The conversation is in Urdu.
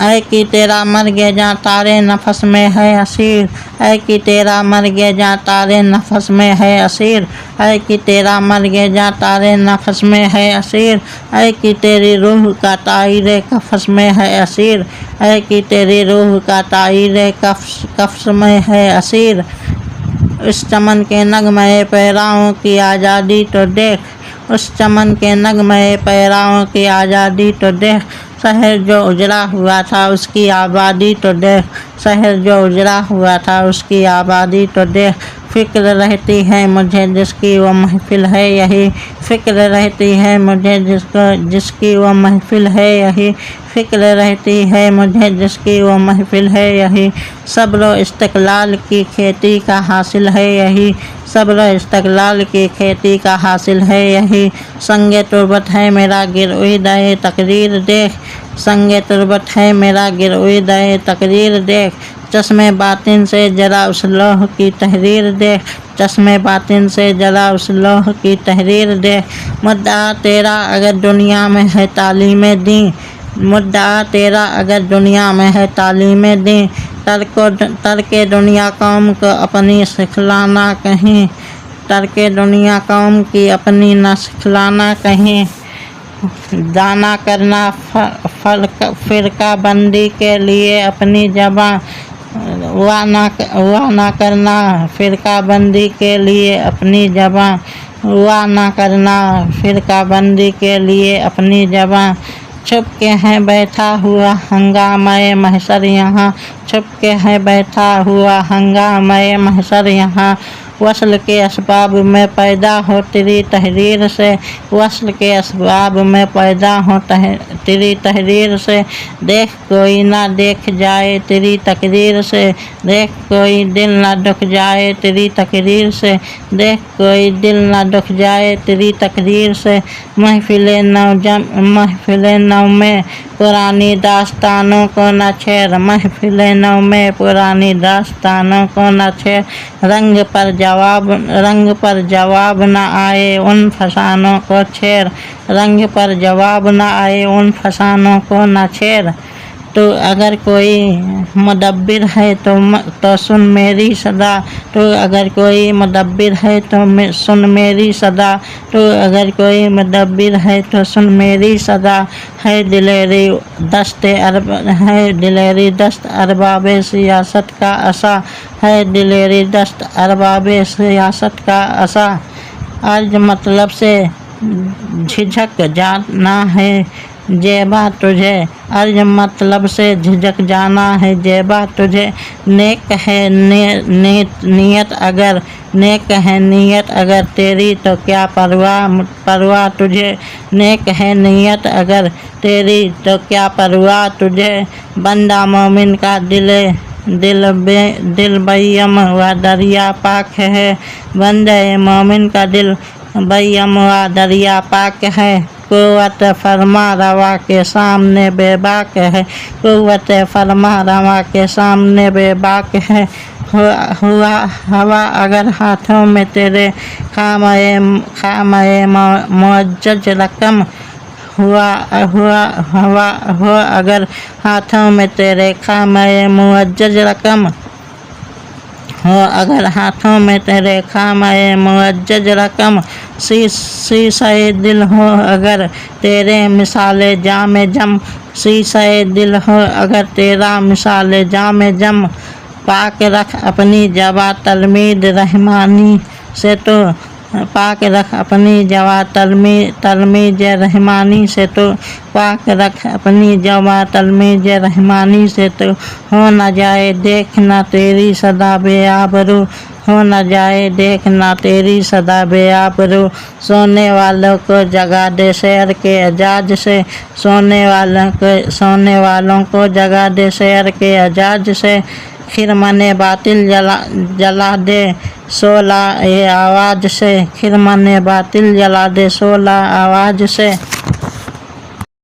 اے کہ تیرا مرگ جاں تارے نفس میں ہے اسیر، اے کہ تیرا مرگ جاں تارے نفس میں ہے اسیر، اے کہ تیرا مرگ جاں تارے نفس میں ہے اسیر، اے کہ تیری روح کا طائر قفس میں ہے اسیر، اے کہ تیری روح کا طائر قفس میں ہے اسیر۔ اس چمن کے نغمے پیراؤں کی آزادی تو دیکھ، اس چمن کے نغمے پیراؤں کی آزادی تو دیکھ، شہر جو اجڑا ہوا تھا اس کی آبادی تو دیکھ، شہر جو اجڑا ہوا تھا اس کی آبادی تو دیکھ۔ فکر رہتی ہے مجھے جس کی وہ محفل ہے یہی، فکر رہتی ہے مجھے جس کی وہ محفل ہے یہی، فکر رہتی ہے مجھے جس کی وہ محفل ہے یہی، صبر و استقلال کی کھیتی کا حاصل ہے یہی، صبر و استقلال کی کھیتی کا حاصل ہے یہی۔ سنگ تربت ہے میرا گرویدہ تقریر دیکھ، سنگ تربت ہے میرا گرویدہ تقریر دیکھ، چشم باطن سے ذرا اس لوح کی تحریر دیکھ، چشم باطن سے ذرا اس لوح کی تحریر دیکھ۔ مدعا تیرا اگر دنیا میں ہے تعلیم دین، مدعا تیرا اگر دنیا میں ہے تعلیم دین، ترک دنیا قوم کو اپنی سکھلانا کہیں، ترک دنیا قوم کی اپنی نہ سکھلانا کہیں، دانا کرنا فرقہ بندی کے لیے اپنی زباں، وا نہ کرنا فرقہ بندی کے لیے اپنی زباں، وا نہ کرنا فرقہ بندی کے لیے اپنی زباں۔ چھپ کے ہے بیٹھا ہوا ہنگامہ محشر یہاں، چھپ کے ہے بیٹھا ہوا ہنگامہ محشر یہاں، وصل کے اسباب میں پیدا ہو تیری تحریر سے، وصل کے اسباب میں پیدا ہو تیری تحریر سے، دیکھ کوئی نہ دیکھ جائے تیری تقریر سے، دیکھ کوئی دل نہ دکھ جائے تیری تقریر سے، دیکھ کوئی دل نہ دکھ جائے تیری تقریر سے۔ محفل نو میں پرانی داستانوں کو نہ چھیڑ، محفل نو میں پرانی داستانوں کو نہ چھیڑ، رنگ پر جواب نہ آئے ان فسانوں کو چھیڑ، رنگ پر جواب نہ آئے ان فسانوں کو نہ چھیڑ۔ تو اگر کوئی مدبر ہے تو سن میری صدا، تو اگر کوئی مدبر ہے تو سن میری صدا، تو اگر کوئی مدبر ہے تو سن میری صدا، ہے دلیری دست ارباب سیاست کا عصا، ہے دلیری دست ارباب سیاست کا عصا۔ عرض مطلب سے جھجک جانا ہے جیبا تجھے، عرض مطلب سے جھجک جانا ہے جیبا تجھے، نیک ہے نیت اگر، نیک ہے نیت اگر تیری تو کیا پرواہ تجھے، نیک ہے نیت اگر تیری تو کیا پرواہ تجھے۔ بندہ مومن کا دل بیم و دریا پاک ہے، بندہ مومن کا دل بیم و دریا پاک ہے، قوت فرما روا کے سامنے بے باک ہے، قوت فرما روا کے سامنے بے باک ہے۔ ہوا اگر ہاتھوں میں تیرے خامہ معجج رقم، ہوا اگر ہاتھوں میں تیرے خامہ معجج رقم، ہو اگر ہاتھوں میں تیرے خامہ معجج رقم، شیشہ دل ہو اگر تیرے مثال جام جم، شیشہ دل ہو اگر تیرا مثال جام جم، پاک رکھ اپنی زباں تلمید رحمانی سے تو، پاک رکھ اپنی زباں تلمید رحمانی سے تو، پاک رکھ اپنی زباں تلمید رحمانی سے تو، ہو نہ جائے دیکھنا تیری صدا بے آبرو، ہو نہ جائے دیکھنا تیری صدا بے آبرو۔ سونے والوں کو جگا دے شعر کے اعجاز سے، سونے والوں کو جگا دے شعر کے اعجاز سے، خرمن باطل جلا دے شعلہ آواز سے، خرمن باطل جلا دے شعلہ آواز سے۔